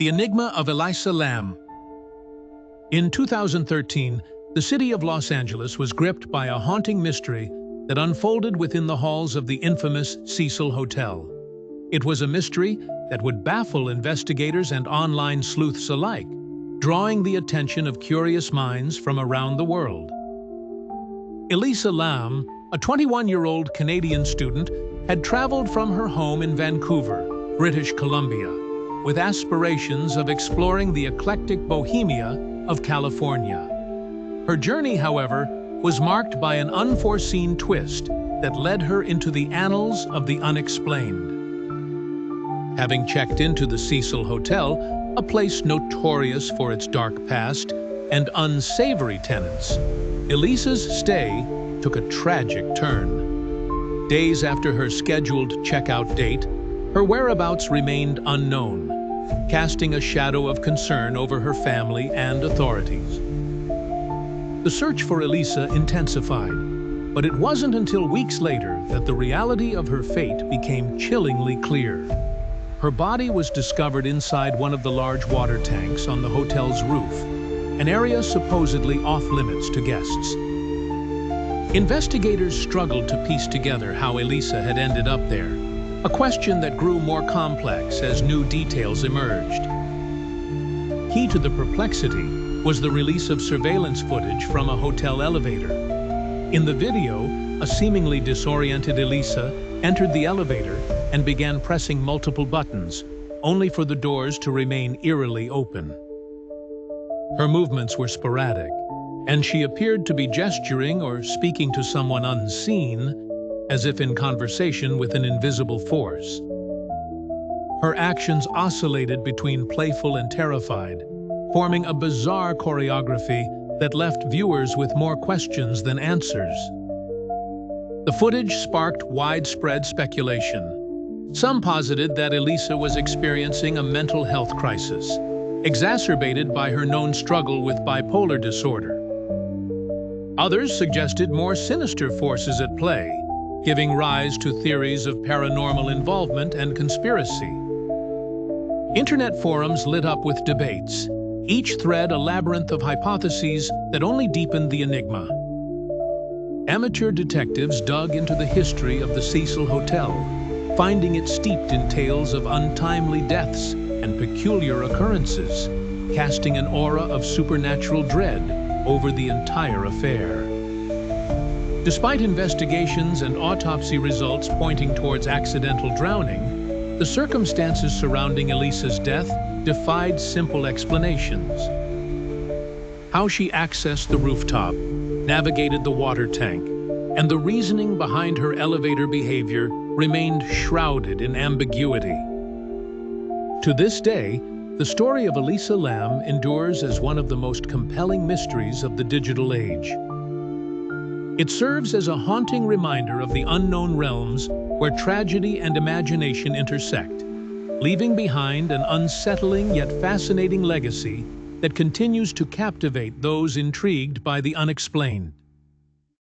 The Enigma of Elisa Lam. In 2013, the city of Los Angeles was gripped by a haunting mystery that unfolded within the halls of the infamous Cecil Hotel. It was a mystery that would baffle investigators and online sleuths alike, drawing the attention of curious minds from around the world. Elisa Lam, a 21-year-old Canadian student, had traveled from her home in Vancouver, British Columbia, with aspirations of exploring the eclectic bohemia of California. Her journey, however, was marked by an unforeseen twist that led her into the annals of the unexplained. Having checked into the Cecil Hotel, a place notorious for its dark past and unsavory tenants, Elisa's stay took a tragic turn. Days after her scheduled checkout date, her whereabouts remained unknown, casting a shadow of concern over her family and authorities. The search for Elisa intensified, but it wasn't until weeks later that the reality of her fate became chillingly clear. Her body was discovered inside one of the large water tanks on the hotel's roof, an area supposedly off-limits to guests. Investigators struggled to piece together how Elisa had ended up there, a question that grew more complex as new details emerged. Key to the perplexity was the release of surveillance footage from a hotel elevator. In the video, a seemingly disoriented Elisa entered the elevator and began pressing multiple buttons, only for the doors to remain eerily open. Her movements were sporadic, and she appeared to be gesturing or speaking to someone unseen, as if in conversation with an invisible force. Her actions oscillated between playful and terrified, forming a bizarre choreography that left viewers with more questions than answers. The footage sparked widespread speculation. Some posited that Elisa was experiencing a mental health crisis, exacerbated by her known struggle with bipolar disorder. Others suggested more sinister forces at play, giving rise to theories of paranormal involvement and conspiracy. Internet forums lit up with debates, each thread a labyrinth of hypotheses that only deepened the enigma. Amateur detectives dug into the history of the Cecil Hotel, finding it steeped in tales of untimely deaths and peculiar occurrences, casting an aura of supernatural dread over the entire affair. Despite investigations and autopsy results pointing towards accidental drowning, the circumstances surrounding Elisa's death defied simple explanations. How she accessed the rooftop, navigated the water tank, and the reasoning behind her elevator behavior remained shrouded in ambiguity. To this day, the story of Elisa Lam endures as one of the most compelling mysteries of the digital age. It serves as a haunting reminder of the unknown realms where tragedy and imagination intersect, leaving behind an unsettling yet fascinating legacy that continues to captivate those intrigued by the unexplained.